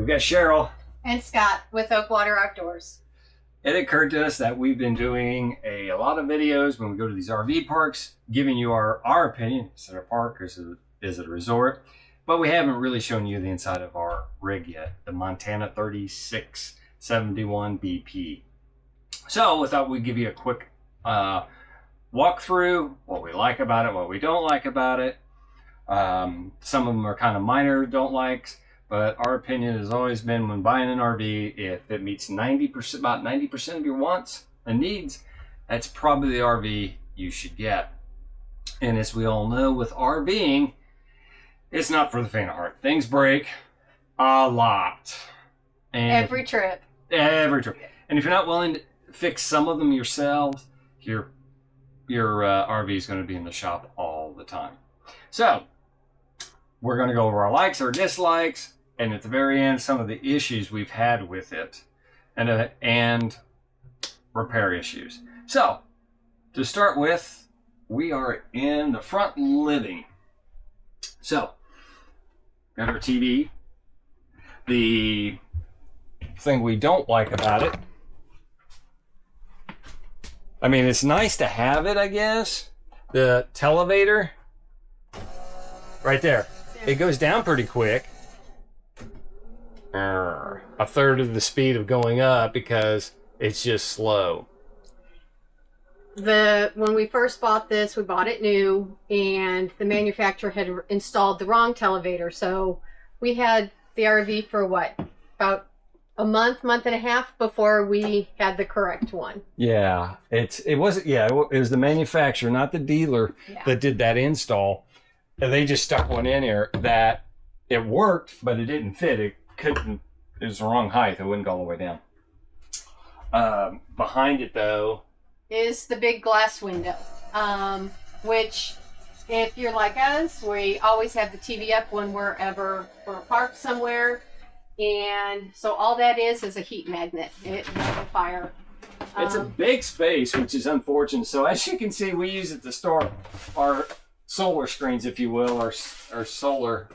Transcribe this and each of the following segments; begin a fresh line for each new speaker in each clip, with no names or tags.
We've got Cheryl.
And Scott with Oakwater Outdoors.
It occurred to us that we've been doing a lot of videos when we go to these RV parks, giving you our opinion. Is it a park or is it a resort? But we haven't really shown you the inside of our rig yet, the Montana 3671 BP. So we thought we'd give you a quick walkthrough, what we like about it, what we don't like about it. Some of them are kind of minor don't likes, but our opinion has always been when buying an RV, if it meets about 90% of your wants and needs, that's probably the RV you should get. And as we all know, with RVing, it's not for the faint of heart. Things break a lot. And
every trip.
And if you're not willing to fix some of them yourselves, your RV is going to be in the shop all the time. So we're going to go over our likes, our dislikes, and at the very end, some of the issues we've had with it and repair issues. So to start with, we are in the front living. So got our TV. The thing we don't like about it, I mean, it's nice to have it, I guess. The televator, right there. It goes down pretty quick. A third of the speed of going up because it's just slow.
When we first bought this, we bought it new, and the manufacturer had installed the wrong televator. So we had the RV for what, about a month and a half before we had the correct one.
Yeah, it was the manufacturer, not the dealer, that did that install. And they just stuck one in here that it worked, but it didn't fit. It was the wrong height. It wouldn't go all the way down. Behind it, though,
is the big glass window, which, if you're like us, we always have the TV up when we're parked somewhere. And so all that is a heat magnet. It will fire.
It's a big space, which is unfortunate. So as you can see, we use it to store our solar screens, if you will, our solar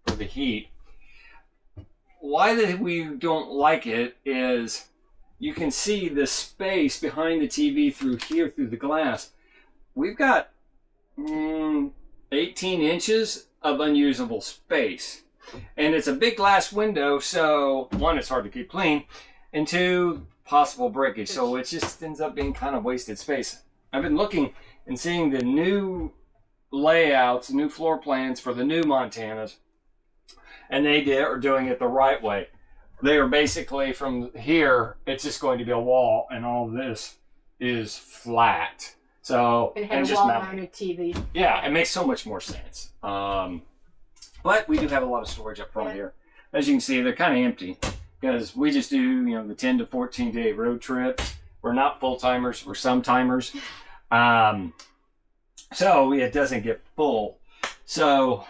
for the heat. Why we don't like it is you can see the space behind the TV through here, through the glass. We've got 18 inches of unusable space. And it's a big glass window, so one, it's hard to keep clean, and two, possible breakage. So it just ends up being kind of wasted space. I've been looking and seeing the new layouts, new floor plans for the new Montanas, and they are doing it the right way. They are basically from here, it's just going to be a wall, and all this is flat. So
it has a wall-mounted TV.
Yeah, it makes so much more sense. But we do have a lot of storage up front here. As you can see, they're kind of empty because we just do, the 10 to 14 day road trips. We're not full timers, we're some timers. So it doesn't get full. So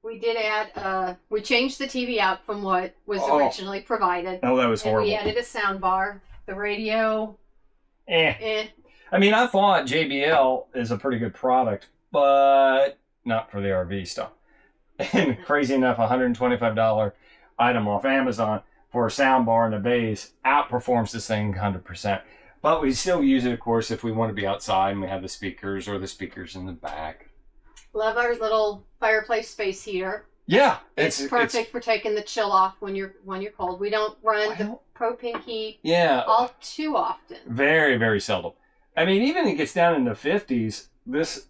we did add, we changed the TV out from what was originally provided.
Oh, that was horrible.
And we added a sound bar, the radio.
I mean, I thought JBL is a pretty good product, but not for the RV stuff. And crazy enough, $125 item off Amazon for a sound bar and a base outperforms this thing 100%. But we still use it, of course, if we want to be outside and we have the speakers or the speakers in the back.
Love our little fireplace space heater.
Yeah,
it's perfect for taking the chill off when you're cold. We don't run the propane heat all too often. Very,
very seldom. I mean, even it gets down in the 50s, this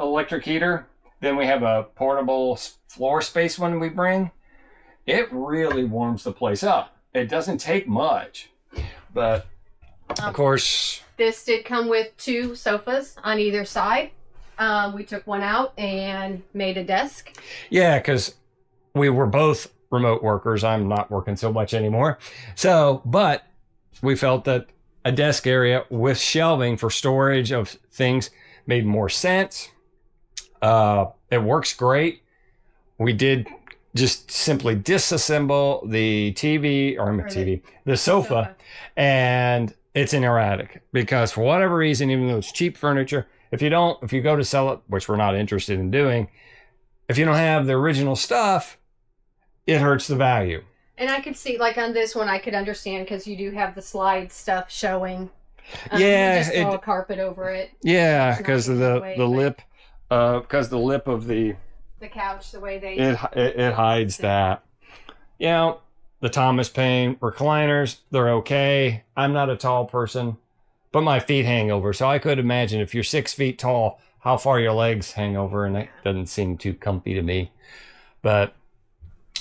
electric heater. Then we have a portable floor space one we bring. It really warms the place up. It doesn't take much, but of course.
This did come with 2 sofas on either side. We took one out and made a desk.
Yeah, because we were both remote workers. I'm not working so much anymore. So, but we felt that a desk area with shelving for storage of things made more sense. It works great. We did just simply disassemble the the sofa, and it's in our attic because for whatever reason, even though it's cheap furniture, if you go to sell it, which we're not interested in doing, if you don't have the original stuff, it hurts the value.
And I could see, like on this one, I could understand because you do have the slide stuff showing.
Yeah,
you just throw a carpet over it.
Yeah,
It's
because
not
of
that way,
the
but
lip, because the lip of the
couch, the way they.
it hides that. You know, the Thomas Paine recliners, they're okay. I'm not a tall person, but my feet hang over, so I could imagine if you're 6 feet tall, how far your legs hang over, and it doesn't seem too comfy to me. But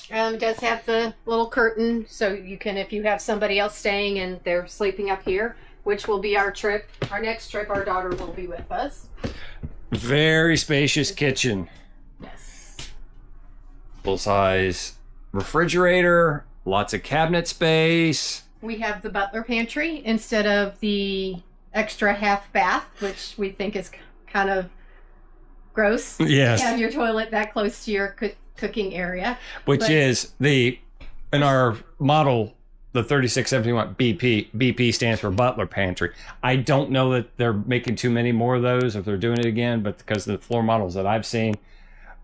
it does have the little curtain, so you can, if you have somebody else staying and they're sleeping up here, which will be our trip. Our next trip, our daughter will be with us.
very spacious kitchen.
Yes.
Full size refrigerator, lots of cabinet space.
We have the butler pantry instead of the extra half bath, which we think is kind of gross.
Yes.
To have your toilet that close to your cooking area.
Which is in our model, the 3671 BP. BP stands for Butler Pantry. I don't know that they're making too many more of those if they're doing it again, but because the floor models that I've seen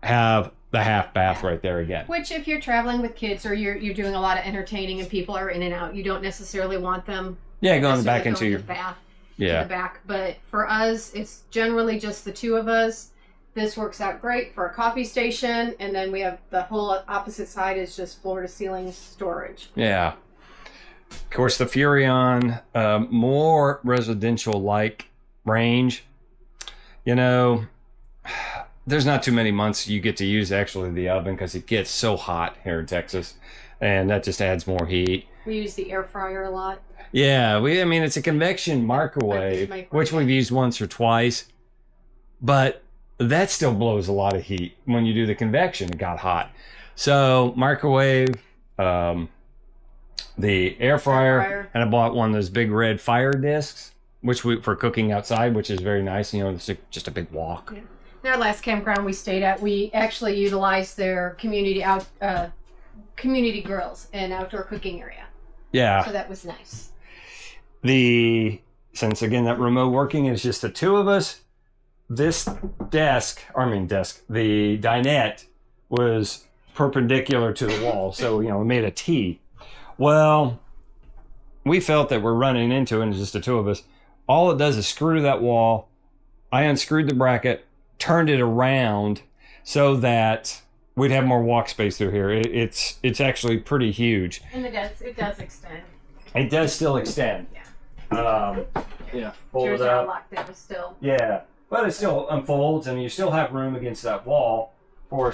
have the half bath right there again.
Which, if you're traveling with kids or you're doing a lot of entertaining and people are in and out, you don't necessarily want them.
Going back into your
bath.
Yeah.
In the back, but for us, it's generally just the two of us. This works out great for a coffee station, and then we have the whole opposite side is just floor to ceiling storage.
Yeah. Of course, the Furrion, more residential-like range. You know, there's not too many months you get to use actually the oven because it gets so hot here in Texas, and that just adds more heat.
We use the air fryer a lot.
Yeah, I mean, it's a convection microwave, which we've used once or twice, but that still blows a lot of heat. When you do the convection, it got hot. So microwave, the air fryer, and I bought one of those big red fire discs, for cooking outside, which is very nice. You know, it's just a big wok.
Yeah. In our last campground we stayed at, we actually utilized their community grills and outdoor cooking area.
Yeah.
So that was nice.
Since again that remote working is just the two of us, this the dinette was perpendicular to the wall, so it made a T. Well, we felt that we're running into it, and it's just the two of us. All it does is screw to that wall. I unscrewed the bracket, turned it around so that we'd have more walk space through here. It's actually pretty huge.
And it does extend.
It does still extend.
Yeah.
Fold
Yours
it
are
up.
locked in still.
Yeah, but it still unfolds, and you still have room against that wall for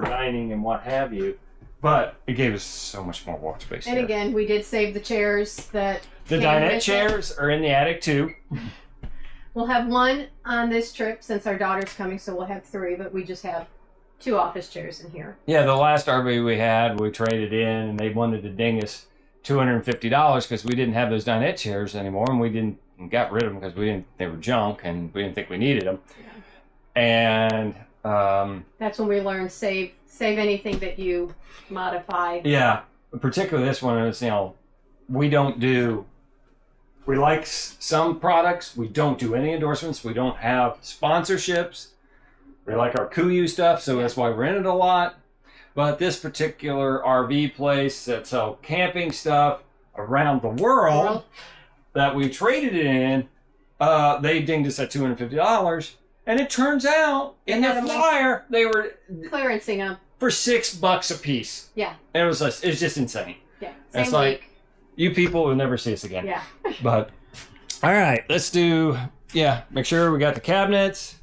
dining and what have you. But it gave us so much more walk space.
And again, we did save the chairs that.
The dinette chairs are in the attic too.
We'll have one on this trip since our daughter's coming, so we'll have 3, but we just have 2 office chairs in here.
Yeah, the last RV we had, we traded in, and they wanted to ding us $250 because we didn't have those dinette chairs anymore, and we got rid of them because they were junk, and we didn't think we needed them. Yeah. And
that's when we learned save anything that you modify.
Yeah, particularly this one is we like some products. We don't do any endorsements. We don't have sponsorships. We like our Kuyu stuff, so that's why we're in it a lot. But this particular RV place that sells camping stuff around the world that we traded it in, they dinged us at $250. And it turns out in the flyer they were
clearancing them
for $6 a piece.
Yeah.
And it's just insane.
Yeah.
It's like, you people will never see us again.
Yeah.
But all right, let's make sure we got the cabinets.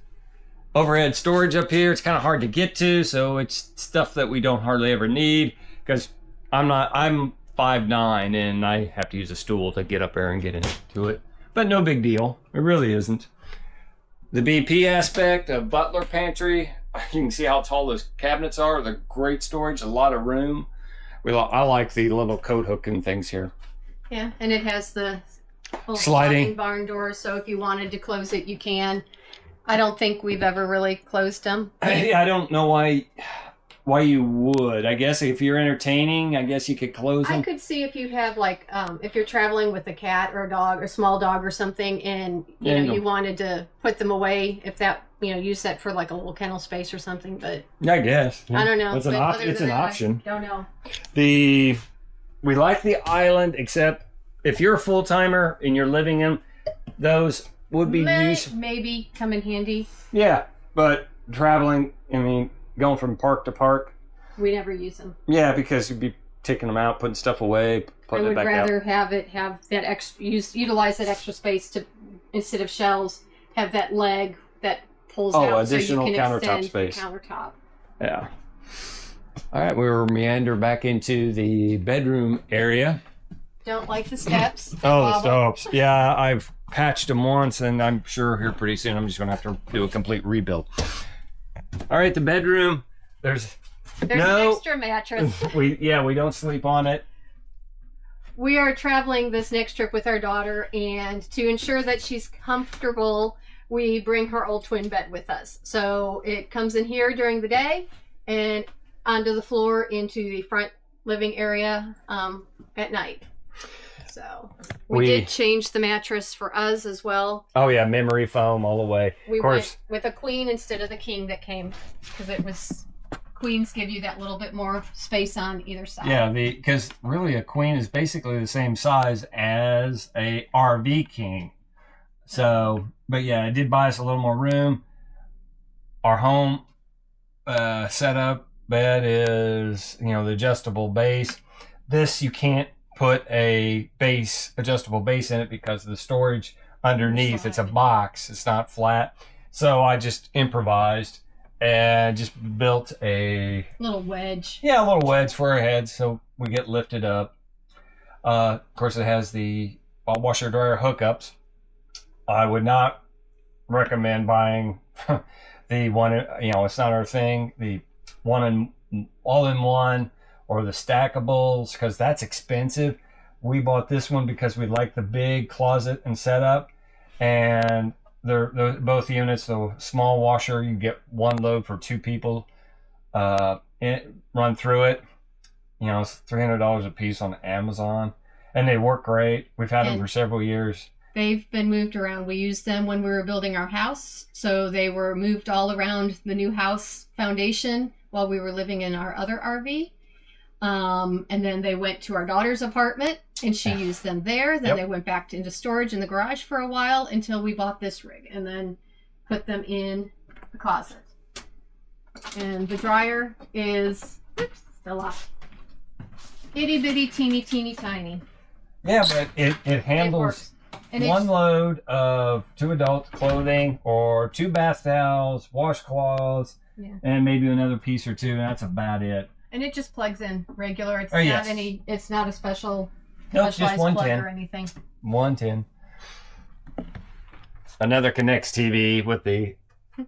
Overhead storage up here. It's kind of hard to get to, so it's stuff that we don't hardly ever need because I'm 5'9" and I have to use a stool to get up there and get into it. But no big deal. It really isn't. The BP aspect of Butler Pantry, you can see how tall those cabinets are. They're great storage, a lot of room. I like the little coat hook and things here.
Yeah, and it has the
sliding
barn doors, so if you wanted to close it, you can. I don't think we've ever really closed them.
I don't know why you would. I guess if you're entertaining, I guess you could close them.
I could see if you have if you're traveling with a cat or a dog or small dog or something, and you wanted to put them away. If that use that for like a little kennel space or something. But
I guess
I don't know.
It's an option.
Don't know.
The we like the island, except if you're a full timer and you're living in those would be used.
Maybe come in handy.
Yeah, but traveling, I mean, going from park to park.
We never use them.
Yeah, because you'd be taking them out, putting stuff away, putting it back out. I would rather
have that extra, utilize that extra space to, instead of shelves, have that leg that pulls out
additional
so you can
countertop space.
Countertop.
Yeah. All right, we were meander back into the bedroom area.
Don't like the steps.
The steps. Yeah, I've patched them once, and I'm sure here pretty soon I'm just going to have to do a complete rebuild. All right, the bedroom. There's
an extra mattress.
we don't sleep on it.
We are traveling this next trip with our daughter, and to ensure that she's comfortable, we bring her old twin bed with us. So it comes in here during the day and onto the floor into the front living area at night. So we did change the mattress for us as well.
Oh yeah, memory foam all the way.
We went with a queen instead of the king that came, because it was, queens give you that little bit more space on either side. Yeah,
because really a queen is basically the same size as a RV king. So, but yeah, it did buy us a little more room. Our home setup bed is, the adjustable base. This, you can't put a adjustable base in it because of the storage underneath. It's a box. It's not flat. So I just improvised and just built a
little wedge.
Yeah, a little wedge for our heads so we get lifted up. Of course, it has the washer dryer hookups. I would not recommend buying the one, it's not our thing, the all-in-one or the stackables, because that's expensive. We bought this one because we like the big closet and setup, and they're both units. The small washer, you get one load for 2 people. Run through it. It's $300 a piece on Amazon, and they work great. We've had them for several years.
They've been moved around. We used them when we were building our house, so they were moved all around the new house foundation while we were living in our other RV. And then they went to our daughter's apartment, and she used them there. Then they went back into storage in the garage for a while until we bought this rig, and then put them in the closet. And the dryer is still off. Itty bitty, teeny tiny.
Yeah, but it handles one load of 2 adult clothing or 2 bath towels, washcloths, and maybe another piece or 2, and that's about it.
And it just plugs in regular. It's it's not a specialized plug or anything.
110. Another Connects TV with the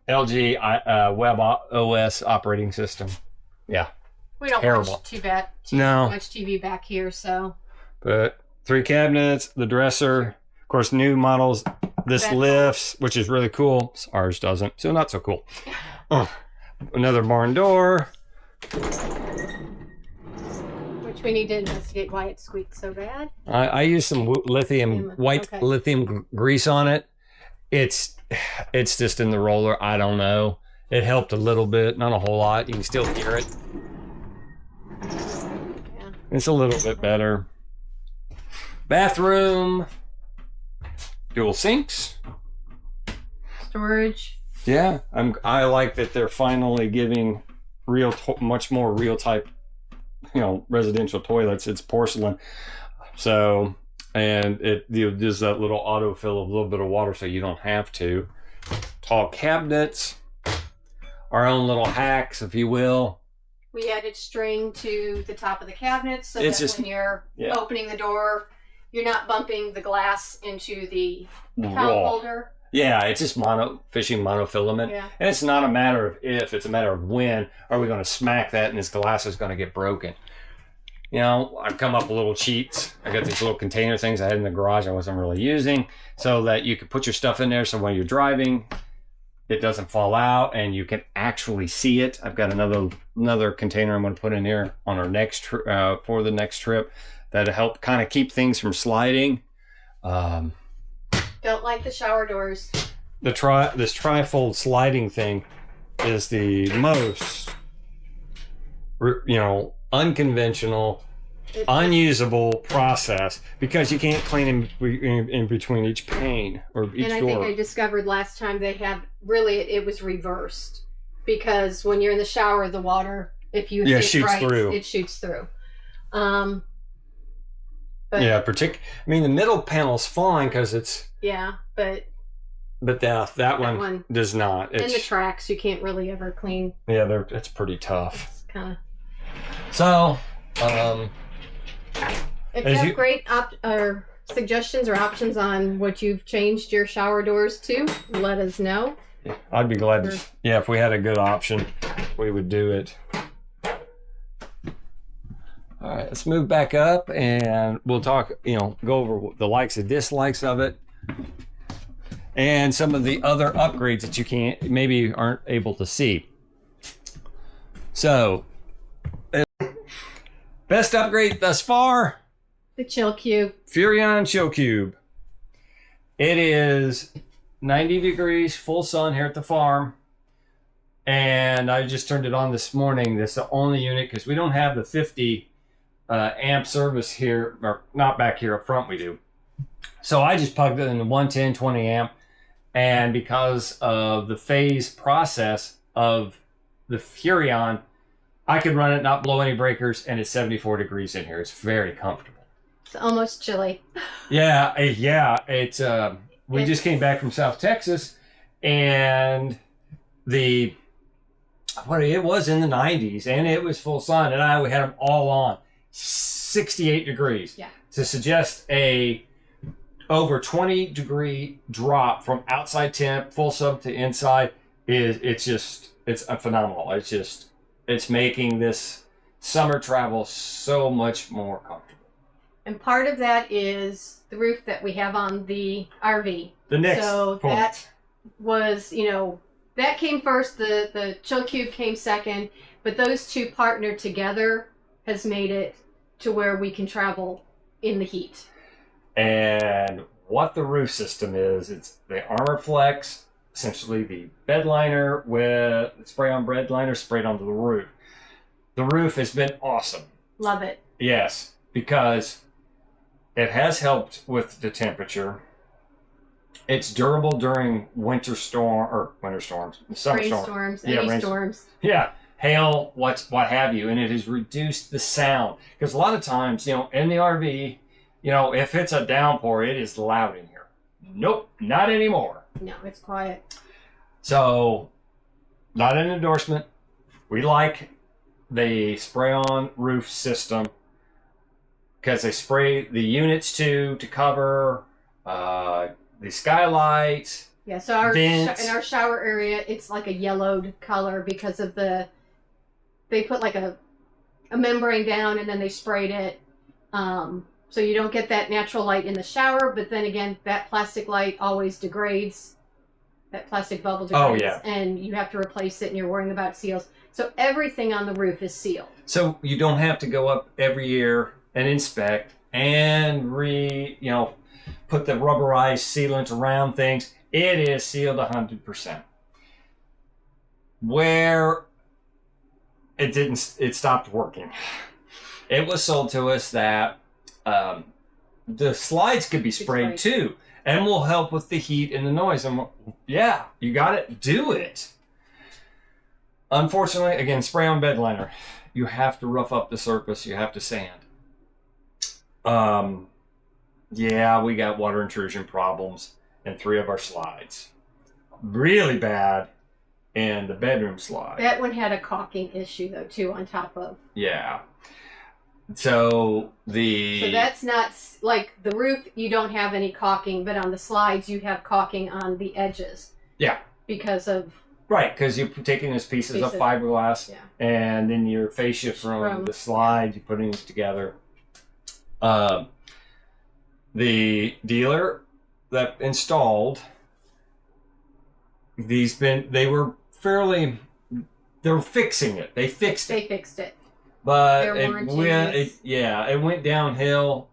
LG Web OS operating system. Yeah.
We don't watch too much TV back here, so.
But 3 cabinets, the dresser. Of course, new models. This lifts, which is really cool. Ours doesn't, so not so cool. Another barn door.
Which we need to investigate why it squeaks so bad.
I used some lithium grease on it. It's just in the roller. I don't know. It helped a little bit, not a whole lot. You can still hear it. Yeah. It's a little bit better. Bathroom. Dual sinks.
Storage.
Yeah, I like that they're finally giving much more real type, residential toilets. It's porcelain, so and it does that little autofill of a little bit of water, so you don't have to. Tall cabinets, our own little hacks, if you will.
We added string to the top of the cabinets so that when you're opening the door, you're not bumping the glass into the towel holder.
Yeah, it's just fishing monofilament. Yeah. And it's not a matter of if, it's a matter of when are we going to smack that and this glass is going to get broken. I've come up with little cheats. I got these little container things I had in the garage I wasn't really using, so that you could put your stuff in there so when you're driving, it doesn't fall out and you can actually see it. I've got another container I'm going to put in here on our next for the next trip that'll help kind of keep things from sliding.
Don't like the shower doors.
This trifold sliding thing is the most, unconventional unusable process because you can't clean in between each pane or each
and I
door.
think I discovered last time they have really it was reversed because when you're in the shower, the water, if you hit
shoots
right,
through.
it shoots through. But
Yeah, I mean, the middle panel's fine because it's.
Yeah, but
that one does not.
And the tracks you can't really ever clean.
Yeah, it's pretty tough.
It's kind of.
So,
if you have great or suggestions or options on what you've changed your shower doors to, let us know.
I'd be glad to. Yeah, if we had a good option, we would do it. All right, let's move back up and we'll talk, go over the likes and dislikes of it and some of the other upgrades that you maybe aren't able to see. So, best upgrade thus far?
The Chill Cube.
Furrion Chill Cube. It is 90 degrees, full sun here at the farm. And I just turned it on this morning. That's the only unit because we don't have the 50 amp service here, or not back here up front we do. So I just plugged it in the 110, 20 amp. And because of the phase process of the Furrion, I could run it, not blow any breakers, and it's 74 degrees in here. It's very comfortable.
It's almost chilly.
Yeah. It's we just came back from South Texas, and it was in the 90s, and it was full sun, and we had them all on 68 degrees. Yeah. To suggest a over 20 degree drop from outside temp, full sub to inside it's phenomenal. It's making this summer travel so much more comfortable. And
part of that is the roof that we have on the RV.
The next
So
point.
That was, that came first, the Chill Cube came second, but those two partnered together has made it to where we can travel in the heat.
And what the roof system is, it's the Armor Flex, essentially the bed liner with spray-on bed liner sprayed onto the roof. The roof has been awesome.
Love it.
Yes, because it has helped with the temperature. It's durable during summer storms,
Rainstorms, any storms.
Yeah, hail, what have you, and it has reduced the sound. Because a lot of times, in the RV, if it's a downpour, it is loud in here. Nope, not anymore.
No, it's quiet.
So, not an endorsement. We like the spray-on roof system because they spray the units to cover the skylights.
Yeah, so in our shower area, it's like a yellowed color because of they put like a membrane down and then they sprayed it. So you don't get that natural light in the shower, but then again, that plastic light always degrades. That plastic bubble degrades.
Oh, yeah.
And you have to replace it and you're worrying about seals. So everything on the roof is sealed.
So you don't have to go up every year and inspect and put the rubberized sealant around things. It is sealed 100%. Where it stopped working. It was sold to us that the slides could be sprayed too, and will help with the heat and the noise. And yeah, you got it. Do it. Unfortunately, again, spray on bed liner. You have to rough up the surface. You have to sand. Yeah, we got water intrusion problems in 3 of our slides. Really bad in the bedroom slide.
That one had a caulking issue though too on top of.
Yeah. So
that's not like the roof. You don't have any caulking, but on the slides you have caulking on the edges.
Yeah.
Because of.
Right, because you're taking these pieces of fiberglass, and then your fascia from the slide, you're putting it together. The dealer that installed they were fixing it. They fixed it. But it went downhill.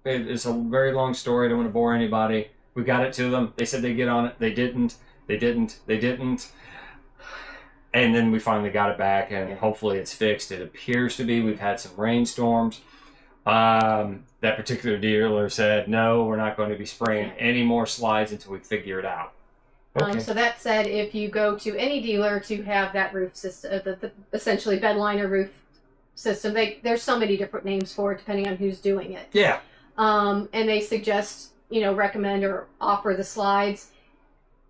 It's a very long story. I don't want to bore anybody. We got it to them. They said they'd get on it. They didn't. And then we finally got it back, and hopefully it's fixed. It appears to be. We've had some rainstorms. That particular dealer said, no, we're not going to be spraying any more slides until we figure it out. Okay.
So that said, if you go to any dealer to have that roof system, the essentially bed liner roof system, there's so many different names for it depending on who's doing it.
Yeah.
And they suggest, recommend or offer the slides.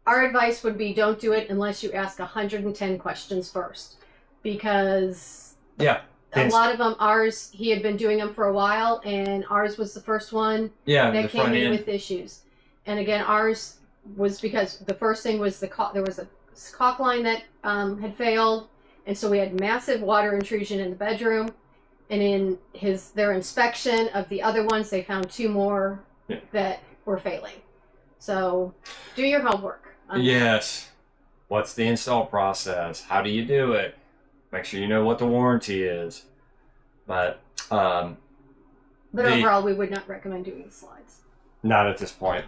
Our advice would be don't do it unless you ask 110 questions first, because a lot of them, he had been doing them for a while, and ours was the first one that came in with issues. And again, ours was because the first thing was there was a caulk line that had failed, and so we had massive water intrusion in the bedroom. And in their inspection of the other ones, they found 2 more that were failing. So do your homework.
Yes. What's the install process? How do you do it? Make sure you know what the warranty is. But
overall, we would not recommend doing the slides.
Not at this point.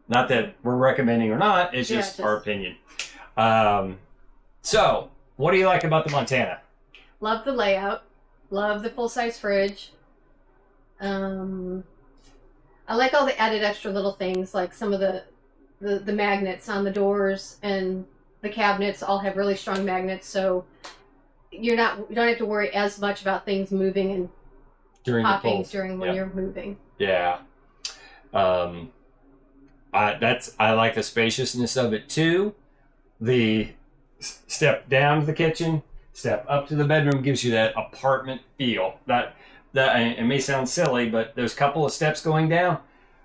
Not that we're recommending or not. It's just our opinion. So, what do you like about the Montana?
Love the layout. Love the full-size fridge. I like all the added extra little things, like some of the magnets on the doors, and the cabinets all have really strong magnets, so you don't have to worry as much about things moving and popping during when you're moving.
Yeah. I like the spaciousness of it too. The step down to the kitchen, step up to the bedroom gives you that apartment feel. That it may sound silly, but there's a couple of steps going down.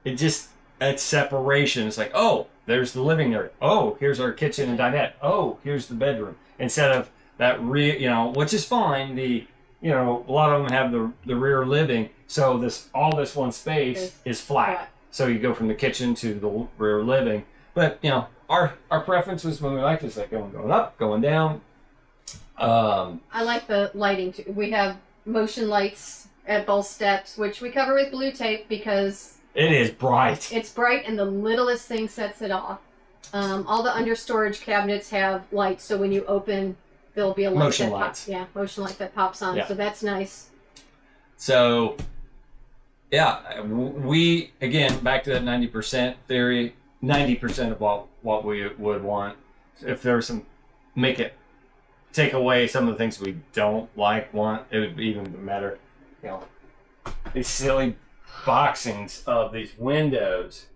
It's separation. It's like, oh, there's the living area. Oh, here's our kitchen and dinette. Oh, here's the bedroom. Instead of that which is fine. A lot of them have the rear living, so all this one space is flat. So you go from the kitchen to the rear living. But our preference was when we liked this, like going up, going down.
I like the lighting too. We have motion lights at both steps, which we cover with blue tape because
it is bright.
It's bright, and the littlest thing sets it off. All the under storage cabinets have lights, so when you open, there'll be a light
motion lights.
Motion light that pops on. Yeah. So that's nice.
So, we again back to that 90% theory. 90% of what we would want. If there's take away some of the things we don't want, it would be even better. These silly boxings of these windows.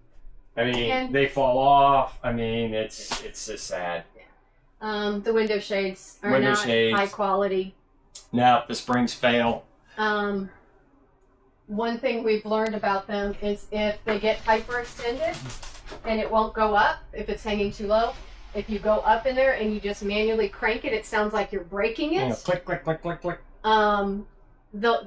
I mean, they fall off. I mean, it's just sad.
The window shades are not high quality.
No, the springs fail.
One thing we've learned about them is if they get hyperextended and it won't go up if it's hanging too low. If you go up in there and you just manually crank it, it sounds like you're breaking it.
Click, click, click, click, click.
That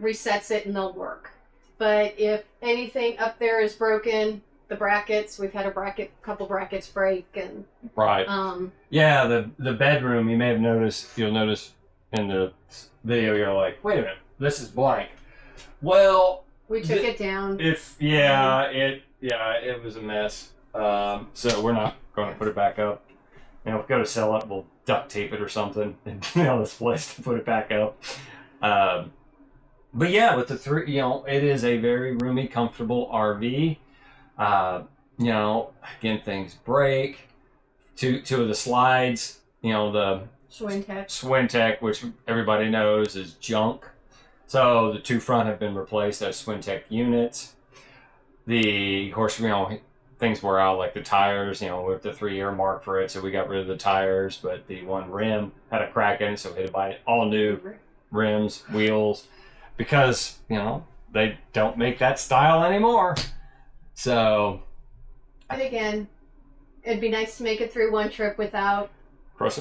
resets it and they'll work. But if anything up there is broken, the brackets, we've had a couple brackets break, and
right. The bedroom, you'll notice in the video, you're like, wait a minute, this is blank. Well,
we took it down.
It was a mess. So we're not going to put it back up. If we go to sell it, we'll duct tape it or something and this place to put it back up. But with the 3, it is a very roomy, comfortable RV. Again, things break. Two of the slides, the Swintech, which everybody knows is junk. So the 2 front have been replaced as Swintech units. The horse, things were out, like the tires, with the 3-year mark for it, so we got rid of the tires, but the one rim had a crack in it, so we had to buy all new rims, wheels, because, they don't make that style anymore. So.
But again, it'd be nice to make it through one trip without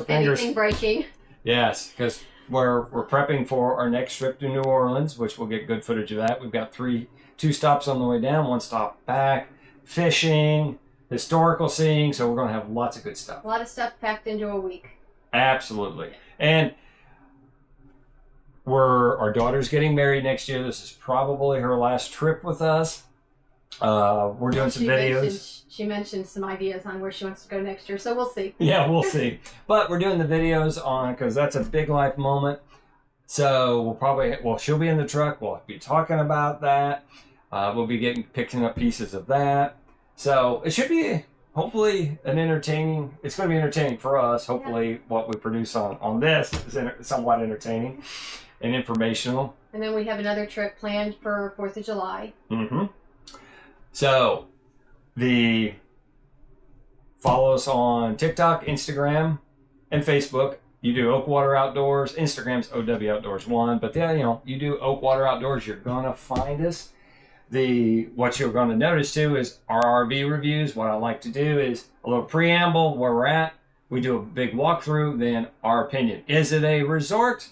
anything breaking. Yes,
because we're prepping for our next trip to New Orleans, which we'll get good footage of that. We've got 2 stops on the way down, 1 stop back. Fishing, historical seeing, so we're going to have lots of good stuff.
A lot of stuff packed into a week.
Absolutely. And our daughter's getting married next year. This is probably her last trip with us. We're doing some videos.
She mentioned some ideas on where she wants to go next year, so we'll see.
Yeah, we'll see. But we're doing the videos because that's a big life moment. So she'll be in the truck. We'll be talking about that. We'll be picking up pieces of that. So it should be hopefully it's going to be entertaining for us. Hopefully what we produce on this is somewhat entertaining and informational.
And then we have another trip planned for 4th of July.
Mm-hmm. So follow us on TikTok, Instagram, and Facebook. You do Oakwater Outdoors. Instagram's OW Outdoors 1. But then, you do Oakwater Outdoors, you're going to find us. What you're going to notice, too, is our RV reviews. What I like to do is a little preamble, where we're at. We do a big walkthrough, then our opinion. Is it a resort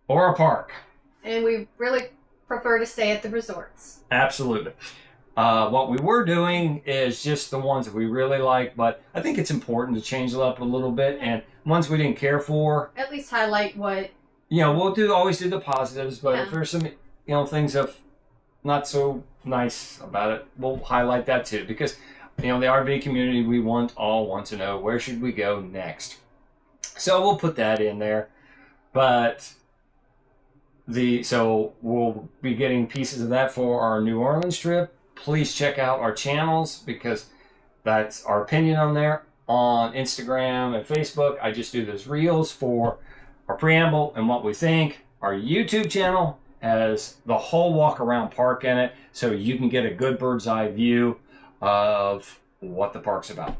or a park?
And we really prefer to stay at the resorts.
Absolutely. What we were doing is just the ones that we really like, but I think it's important to change it up a little bit. And ones we didn't care for,
at least highlight what
we'll always do the positives. But if there's some things of not so nice about it, we'll highlight that too. Because the RV community, we want to know, where should we go next. So we'll put that in there. But so we'll be getting pieces of that for our New Orleans trip. Please check out our channels, because that's our opinion on there. On Instagram and Facebook, I just do those reels for our preamble and what we think. Our YouTube channel has the whole walk around park in it, so you can get a good bird's eye view of what the park's about.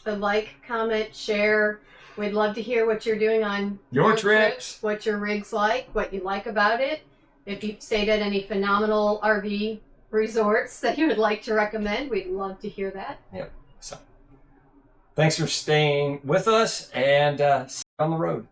So like, comment, share. We'd love to hear what you're doing on
your trips,
what your rig's like, what you like about it. If you've stayed at any phenomenal RV resorts that you would like to recommend, we'd love to hear that.
Yep. So thanks for staying with us, and see you on the road.